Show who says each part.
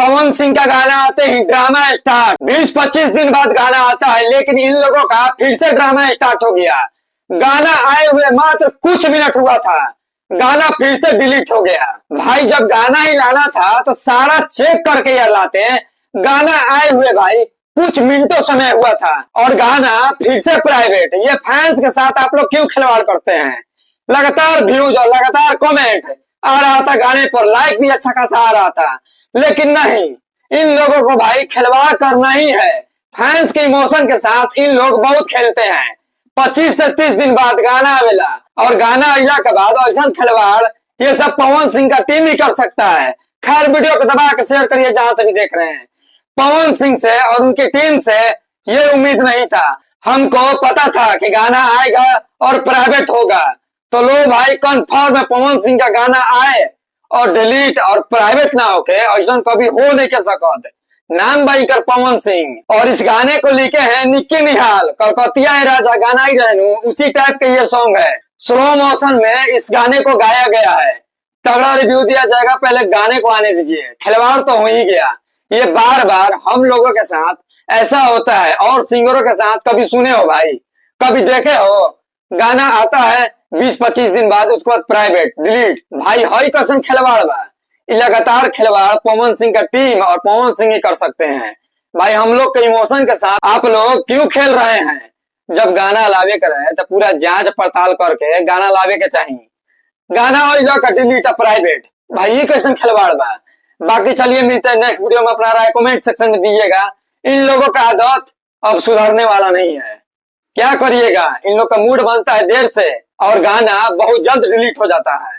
Speaker 1: पवन सिंह का गाना आते ही ड्रामा स्टार्ट। 20-25 दिन बाद गाना आता है, लेकिन इन लोगों का फिर से ड्रामा स्टार्ट हो गया। गाना आए हुए मात्र कुछ मिनट हुआ था, गाना फिर से डिलीट हो गया। भाई जब गाना ही लाना था तो सारा चेक करके यार लाते। गाना आए हुए भाई कुछ मिनटों समय हुआ था और गाना फिर से प्राइवेट। ये फैंस के साथ आप लोग क्यों खिलवाड़ करते हैं? लगातार व्यूज और लगातार कमेंट आ रहा था, गाने पर लाइक भी अच्छा खासा आ रहा था, लेकिन नहीं, इन लोगों को भाई खिलवाड़ करना ही है। फैंस के इमोशन के साथ इन लोग बहुत खेलते हैं। 25 से 30 दिन बाद गाना आवेला और गाना आइला के बाद ऐसा खिलवाड़ ये सब पवन सिंह का टीम ही कर सकता है। खैर वीडियो को दबा के शेयर करिए जहां से भी देख रहे हैं। पवन सिंह से और उनकी टीम से ये उम्मीद नहीं था। हमको पता था कि गाना आएगा और प्राइवेट होगा, तो लो भाई कंफर्म है पवन सिंह का गाना आए और डिलीट और प्राइवेट ना होके, ऐसा कभी हो नहीं के सकत। नाम भाई कर पवन सिंह और इस गाने को लिखे हैं निक्की निहाल। कलकतिया है राजा गाना ही रहनू, उसी टाइप का ये सॉन्ग है। स्लो मोशन में इस गाने को गाया गया है। तगड़ा रिव्यू दिया जाएगा, पहले गाने को आने दीजिए। खिलवाड़ तो हो ही गया। ये बार बार हम लोगों के साथ ऐसा होता है और सिंगरों के साथ। कभी सुने हो भाई, कभी देखे हो? गाना आता है 20-25 दिन बाद उसके बाद प्राइवेट डिलीट। भाई हई कसम खिलवाड़ बा। लगातार खिलवाड़ पवन सिंह का टीम और पवन सिंह ही कर सकते हैं। भाई हम लोग के इमोशन के साथ आप लोग क्यों खेल रहे हैं? जब गाना लावे के रहे तो पूरा जांच पड़ताल करके गाना लावे के चाहिए। गाना और डिलीट प्राइवेट, भाई ये कैसे खिलवाड़ बा? बाकी चलिए मिलते हैं नेक्स्ट वीडियो में। अपना राय कमेंट सेक्शन में दीजिएगा। इन लोगों का आदत अब सुधरने वाला नहीं है। क्या करिएगा, इन लोग का मूड बनता है देर से और गाना बहुत जल्द डिलीट हो जाता है।